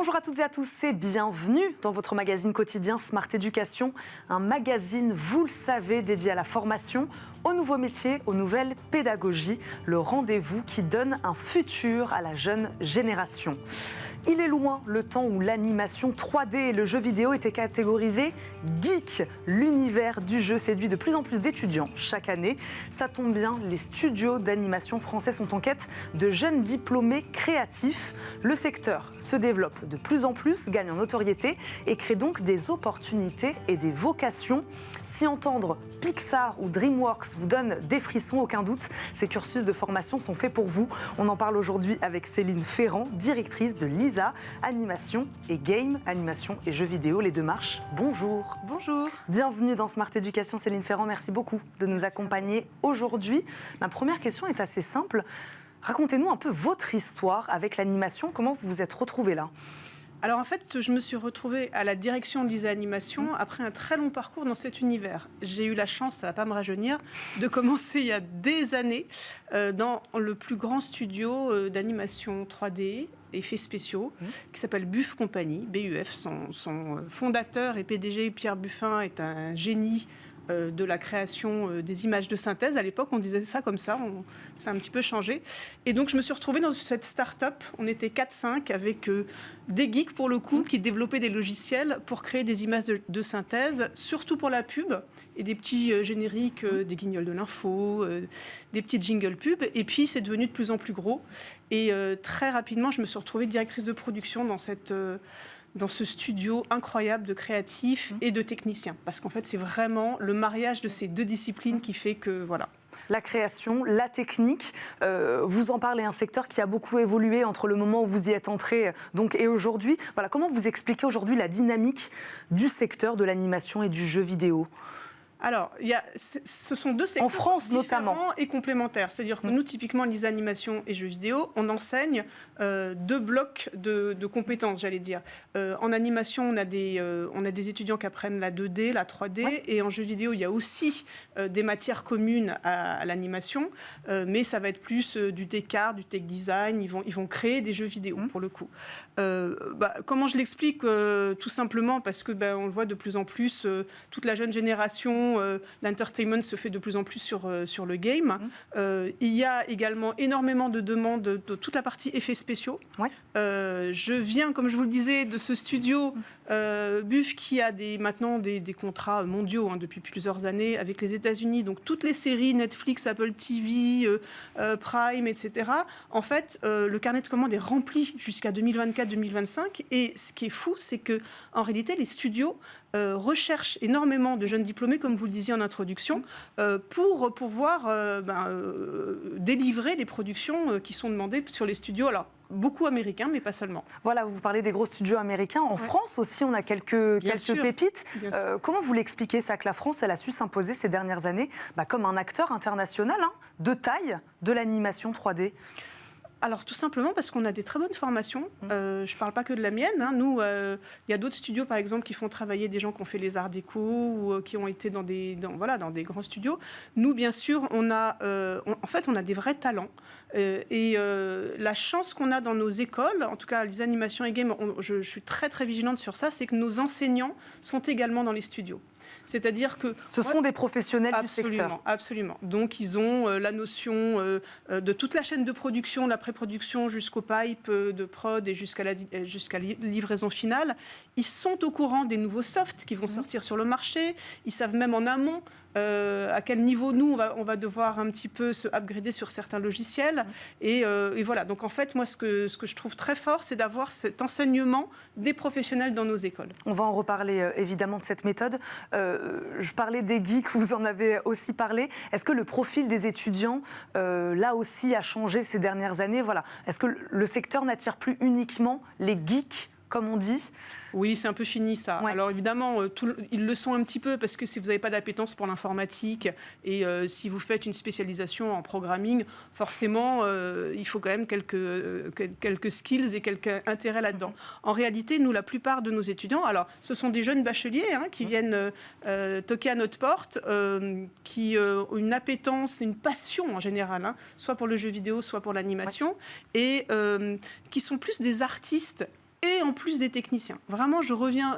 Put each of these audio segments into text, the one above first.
Bonjour à toutes et à tous et bienvenue dans votre magazine quotidien Smart Education, un magazine, vous le savez, dédié à la formation, aux nouveaux métiers, aux nouvelles pédagogies, le rendez-vous qui donne un futur à la jeune génération. Il est loin le temps où l'animation 3D et le jeu vidéo étaient catégorisés geek. L'univers du jeu séduit de plus en plus d'étudiants chaque année. Ça tombe bien, les studios d'animation français sont en quête de jeunes diplômés créatifs. Le secteur se développe de plus en plus, gagne en notoriété et crée donc des opportunités et des vocations. Si entendre Pixar ou DreamWorks vous donne des frissons, aucun doute, ces cursus de formation sont faits pour vous. On en parle aujourd'hui avec Céline Ferrand, directrice de LISA, animation et game, animation et jeux vidéo, les deux marches. Bonjour. Bonjour. Bienvenue dans Smart Education, Céline Ferrand. Merci beaucoup de nous accompagner aujourd'hui. Ma première question est assez simple. Racontez-nous un peu votre histoire avec l'animation. Comment vous vous êtes retrouvée là ? Alors en fait, je me suis retrouvée à la direction de LISA Animation après un très long parcours dans cet univers. J'ai eu la chance, ça ne va pas me rajeunir, de commencer il y a des années dans le plus grand studio d'animation 3D, effets spéciaux, qui s'appelle Buff Company, BUF. Son fondateur et PDG, Pierre Buffin, est un génie de la création des images de synthèse. À l'époque, on disait ça comme ça, ça a un petit peu changé. Et donc, je me suis retrouvée dans cette start-up. On était 4-5 avec des geeks, pour le coup, qui développaient des logiciels pour créer des images de synthèse, surtout pour la pub, et des petits génériques, des guignols de l'info, des petits jingles pub. Et puis, c'est devenu de plus en plus gros. Et très rapidement, je me suis retrouvée directrice de production dans ce studio incroyable de créatifs et de techniciens. Parce qu'en fait, c'est vraiment le mariage de ces deux disciplines qui fait que, voilà. La création, la technique, vous en parlez, un secteur qui a beaucoup évolué entre le moment où vous y êtes entré et aujourd'hui. Voilà, comment vous expliquez aujourd'hui la dynamique du secteur de l'animation et du jeu vidéo ? Alors, ce sont deux secteurs en France, différents notamment. Et complémentaires. C'est-à-dire que nous, typiquement, LISA Animation et jeux vidéo, on enseigne deux blocs de compétences, j'allais dire. En animation, on a des étudiants qui apprennent la 2D, la 3D, et en jeux vidéo, il y a aussi des matières communes à l'animation, mais ça va être plus du tech-art, du tech design. Ils vont créer des jeux vidéo, pour le coup. Comment je l'explique ? Tout simplement parce que on le voit de plus en plus, toute la jeune génération, l'entertainment se fait de plus en plus sur le game. Il y a également énormément de demandes de toute la partie effets spéciaux. Je viens, comme je vous le disais, de ce studio Buff qui a maintenant des contrats mondiaux depuis plusieurs années avec les États-Unis. Donc toutes les séries Netflix, Apple TV, Prime, etc. En fait, le carnet de commandes est rempli jusqu'à 2024-2025. Et ce qui est fou, c'est que en réalité, les studios recherchent énormément de jeunes diplômés, comme vous le disiez en introduction, pour pouvoir délivrer les productions qui sont demandées sur les studios. Alors, beaucoup américains, mais pas seulement. Voilà, vous parlez des gros studios américains. En France aussi, on a quelques pépites. Comment vous l'expliquez ça, que la France, elle a su s'imposer ces dernières années comme un acteur international de taille de l'animation 3D ? Alors, tout simplement parce qu'on a des très bonnes formations. Je ne parle pas que de la mienne. Nous, il y a d'autres studios, par exemple, qui font travailler des gens qui ont fait les arts déco ou qui ont été dans des grands studios. Nous, bien sûr, on a des vrais talents. Et la chance qu'on a dans nos écoles, en tout cas les animations et games, je suis très, très vigilante sur ça, c'est que nos enseignants sont également dans les studios. C'est-à-dire que... Ce sont des professionnels du secteur. Absolument. Donc, ils ont la notion de toute la chaîne de production, la pré-production jusqu'au pipe de prod et jusqu'à la livraison finale. Ils sont au courant des nouveaux softs qui vont sortir sur le marché. Ils savent même en amont à quel niveau, nous, on va devoir un petit peu se upgrader sur certains logiciels. Et voilà. Donc, en fait, moi, ce que je trouve très fort, c'est d'avoir cet enseignement des professionnels dans nos écoles. On va en reparler, évidemment, de cette méthode. Je parlais des geeks, vous en avez aussi parlé. Est-ce que le profil des étudiants, là aussi, a changé ces dernières années ? Voilà. Est-ce que le secteur n'attire plus uniquement les geeks, comme on dit ? Oui, c'est un peu fini ça. Alors évidemment, ils le sont un petit peu parce que si vous n'avez pas d'appétence pour l'informatique et si vous faites une spécialisation en programming, forcément, il faut quand même quelques skills et quelques intérêts là-dedans. En réalité, nous, la plupart de nos étudiants, alors ce sont des jeunes bacheliers qui viennent toquer à notre porte, qui ont une appétence, une passion en général, soit pour le jeu vidéo, soit pour l'animation, et qui sont plus des artistes et en plus des techniciens. Vraiment, je reviens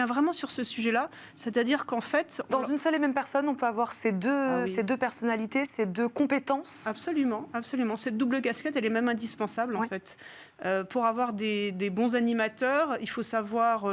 vraiment sur ce sujet-là, c'est-à-dire qu'en fait... Dans une seule et même personne, on peut avoir ces deux personnalités, ces deux compétences. Absolument, absolument. Cette double casquette, elle est même indispensable, en fait. Pour avoir des bons animateurs, il faut savoir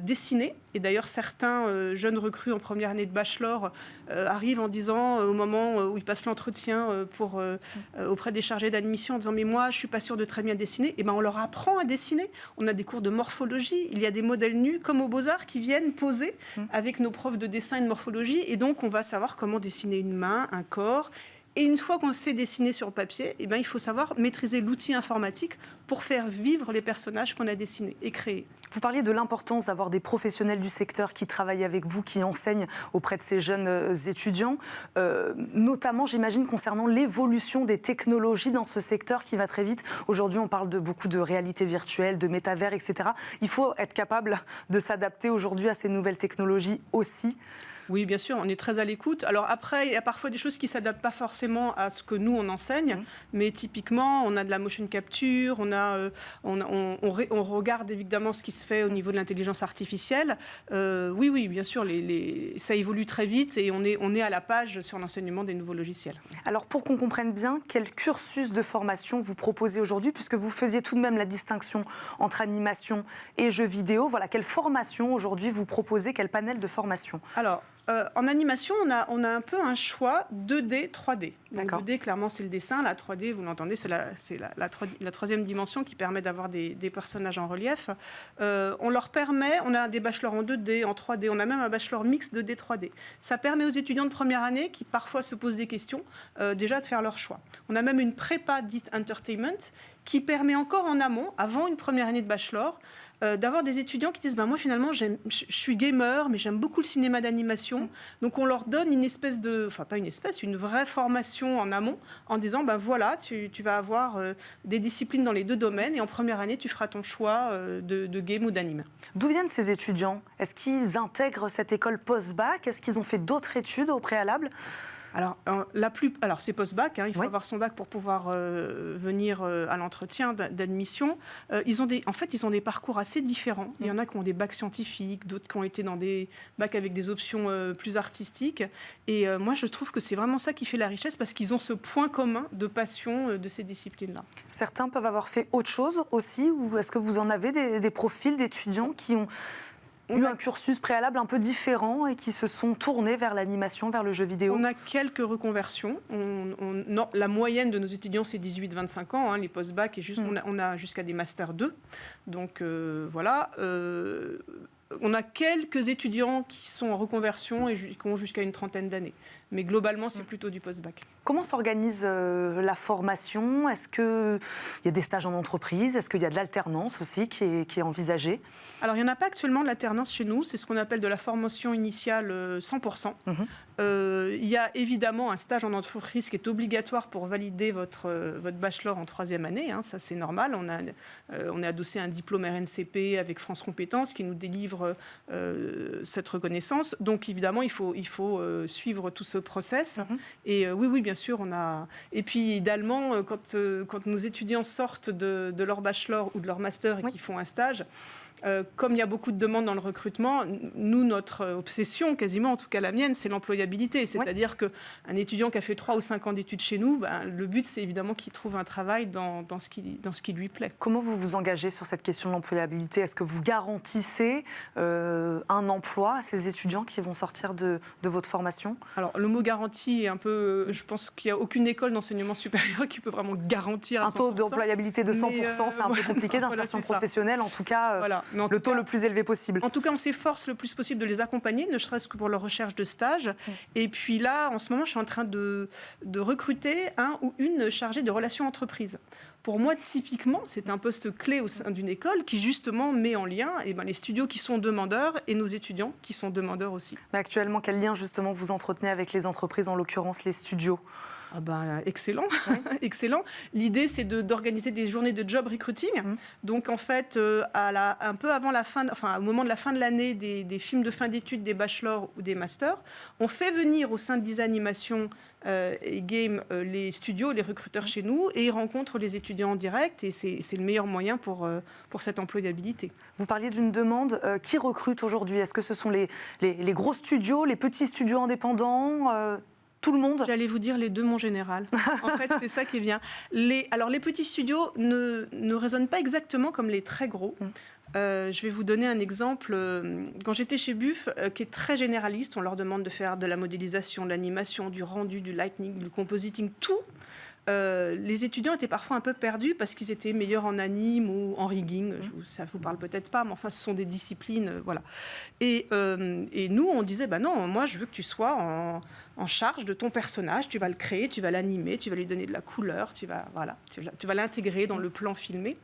dessiner. Et d'ailleurs, certains jeunes recrues en première année de bachelor arrivent en disant, au moment où ils passent l'entretien auprès des chargés d'admission, en disant « mais moi, je ne suis pas sûre de très bien dessiner ». Et ben, on leur apprend à dessiner. On a des cours de morphologie. Il y a des modèles nus, comme aux Beaux-Arts, qui viennent poser avec nos profs de dessin et de morphologie. Et donc, on va savoir comment dessiner une main, un corps. Et une fois qu'on sait dessiner sur papier, eh ben, il faut savoir maîtriser l'outil informatique pour faire vivre les personnages qu'on a dessinés et créés. Vous parliez de l'importance d'avoir des professionnels du secteur qui travaillent avec vous, qui enseignent auprès de ces jeunes étudiants, notamment, j'imagine, concernant l'évolution des technologies dans ce secteur qui va très vite. Aujourd'hui, on parle beaucoup de réalité virtuelle, de métavers, etc. Il faut être capable de s'adapter aujourd'hui à ces nouvelles technologies aussi. Oui, bien sûr, on est très à l'écoute. Alors après, il y a parfois des choses qui ne s'adaptent pas forcément à ce que nous, on enseigne. Mais typiquement, on a de la motion capture, on regarde évidemment ce qui se fait au niveau de l'intelligence artificielle. Oui, bien sûr, ça évolue très vite et on est à la page sur l'enseignement des nouveaux logiciels. Alors, pour qu'on comprenne bien, quel cursus de formation vous proposez aujourd'hui, puisque vous faisiez tout de même la distinction entre animation et jeux vidéo. Voilà, quelle formation aujourd'hui vous proposez, quel panel de formation? Alors, en animation, on a un peu un choix 2D, 3D. Donc 2D, clairement, c'est le dessin. La 3D, vous l'entendez, c'est la troisième dimension qui permet d'avoir des personnages en relief. On a des bachelors en 2D, en 3D. On a même un bachelor mix 2D, 3D. Ça permet aux étudiants de première année, qui parfois se posent des questions, déjà de faire leur choix. On a même une prépa dite entertainment, qui permet encore en amont, avant une première année de bachelor, d'avoir des étudiants qui disent moi finalement je suis gamer mais j'aime beaucoup le cinéma d'animation, donc on leur donne une vraie formation en amont en disant voilà, tu vas avoir des disciplines dans les deux domaines et en première année tu feras ton choix de game ou d'anime. D'où viennent ces étudiants? Est-ce qu'ils intègrent cette école post-bac? Est-ce qu'ils ont fait d'autres études au préalable? Alors c'est post-bac, il faut avoir son bac pour pouvoir venir à l'entretien d'admission. Ils ont des parcours assez différents. Il y en a qui ont des bacs scientifiques, d'autres qui ont été dans des bacs avec des options plus artistiques. Et moi, je trouve que c'est vraiment ça qui fait la richesse, parce qu'ils ont ce point commun de passion de ces disciplines-là. Certains peuvent avoir fait autre chose aussi, ou est-ce que vous en avez des profils d'étudiants qui ont un cursus préalable un peu différent et qui se sont tournés vers l'animation, vers le jeu vidéo? On a quelques reconversions. La moyenne de nos étudiants, c'est 18-25 ans. Les post-bac, on a jusqu'à des Master 2. Donc voilà. On a quelques étudiants qui sont en reconversion et qui ont jusqu'à une trentaine d'années. Mais globalement, c'est plutôt du post-bac. Comment s'organise la formation? Est-ce qu'il y a des stages en entreprise? Est-ce qu'il y a de l'alternance aussi qui est envisagée? Alors, il n'y en a pas actuellement de l'alternance chez nous. C'est ce qu'on appelle de la formation initiale 100%. Il y a évidemment un stage en entreprise qui est obligatoire pour valider votre bachelor en troisième année. Ça, c'est normal. On est adossé à un diplôme RNCP avec France Compétences qui nous délivre cette reconnaissance. Donc, évidemment, il faut suivre tout ce process. Et oui, bien sûr, on a... Et puis, idéalement, quand nos étudiants sortent de leur bachelor ou de leur master et qu'ils font un stage, comme il y a beaucoup de demandes dans le recrutement, nous, notre obsession, quasiment, en tout cas la mienne, c'est l'employabilité. C'est-à-dire qu'un étudiant qui a fait 3 ou 5 ans d'études chez nous, le but, c'est évidemment qu'il trouve un travail dans ce qui lui plaît. Comment vous vous engagez sur cette question de l'employabilité? Est-ce que vous garantissez un emploi à ces étudiants qui vont sortir de votre formation? Alors, le mot garantie est un peu... Je pense qu'il n'y a aucune école d'enseignement supérieur qui peut vraiment garantir à 100%. Un taux d'employabilité de 100%, c'est un peu compliqué d'insertion professionnelle, en tout cas... Le taux le plus élevé possible. En tout cas, on s'efforce le plus possible de les accompagner, ne serait-ce que pour leur recherche de stage. Et puis là, en ce moment, je suis en train de recruter un ou une chargée de relations entreprises. Pour moi, typiquement, c'est un poste clé au sein d'une école qui, justement, met en lien les studios qui sont demandeurs et nos étudiants qui sont demandeurs aussi. Mais actuellement, quel lien, justement, vous entretenez avec les entreprises, en l'occurrence les studios? Ah ben, excellent, excellent. L'idée, c'est d'organiser des journées de job recruiting. Donc, en fait, un peu avant la fin, au moment de la fin de l'année des films de fin d'études, des bachelors ou des masters, on fait venir au sein de Lisa Animation et Game les studios, les recruteurs chez nous, et ils rencontrent les étudiants en direct. Et c'est le meilleur moyen pour cette employabilité. Vous parliez d'une demande. Qui recrute aujourd'hui? Est-ce que ce sont les gros studios, les petits studios indépendants tout le monde? J'allais vous dire les deux, mon général. En fait, c'est ça qui est bien. Alors, les petits studios ne raisonnent pas exactement comme les très gros. Je vais vous donner un exemple. Quand j'étais chez Buff, qui est très généraliste, on leur demande de faire de la modélisation, de l'animation, du rendu, du lighting, du compositing, tout. Les étudiants étaient parfois un peu perdus parce qu'ils étaient meilleurs en anime ou en rigging. Ça vous parle peut-être pas, mais enfin, ce sont des disciplines, voilà. Et nous, on disait, non, moi, je veux que tu sois en charge de ton personnage. Tu vas le créer, tu vas l'animer, tu vas lui donner de la couleur, tu vas l'intégrer dans le plan filmé.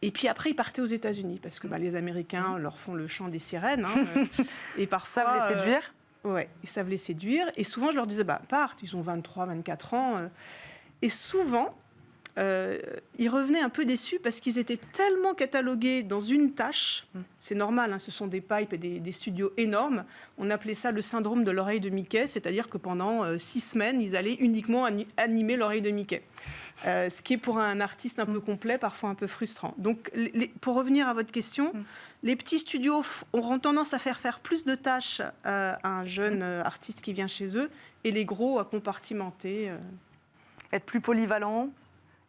Et puis après, ils partaient aux États-Unis parce que les Américains leur font le chant des sirènes. Et parfois, ça les séduire. Ouais, ils savent les séduire. Et souvent, je leur disais, parte, ils ont 23, 24 ans. Et souvent, ils revenaient un peu déçus parce qu'ils étaient tellement catalogués dans une tâche. C'est normal, ce sont des pipes et des studios énormes. On appelait ça le syndrome de l'oreille de Mickey, c'est-à-dire que pendant 6 semaines, ils allaient uniquement animer l'oreille de Mickey. Ce qui est pour un artiste un peu complet, parfois un peu frustrant. Donc, pour revenir à votre question, les petits studios auront tendance à faire plus de tâches à un jeune artiste qui vient chez eux, et les gros à compartimenter. Être plus polyvalent,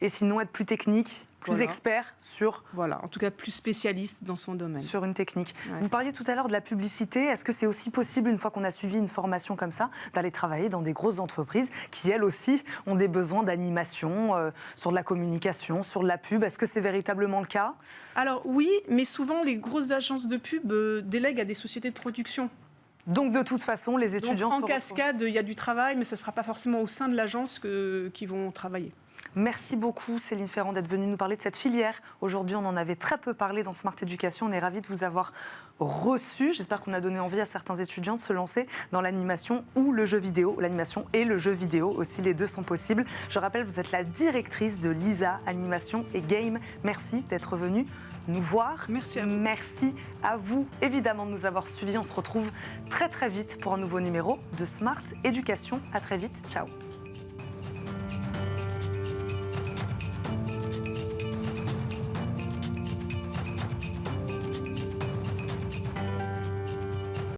et sinon être plus technique, plus expert sur... Voilà, en tout cas plus spécialiste dans son domaine. Sur une technique. Ouais. Vous parliez tout à l'heure de la publicité. Est-ce que c'est aussi possible, une fois qu'on a suivi une formation comme ça, d'aller travailler dans des grosses entreprises qui, elles aussi, ont des besoins d'animation, sur de la communication, sur de la pub? Est-ce que c'est véritablement le cas? Alors oui, mais souvent les grosses agences de pub délèguent à des sociétés de production. Donc de toute façon, les étudiants... Donc, en cascade, il y a du travail, mais ça ne sera pas forcément au sein de l'agence qu'ils vont travailler. Merci beaucoup Céline Ferrand d'être venue nous parler de cette filière. Aujourd'hui, on en avait très peu parlé dans Smart Education. On est ravis de vous avoir reçu. J'espère qu'on a donné envie à certains étudiants de se lancer dans l'animation ou le jeu vidéo. L'animation et le jeu vidéo aussi, les deux sont possibles. Je rappelle, vous êtes la directrice de Lisa Animation et Game. Merci d'être venue nous voir. Merci à vous. Merci à vous, évidemment, de nous avoir suivis. On se retrouve très très vite pour un nouveau numéro de Smart Education. À très vite. Ciao.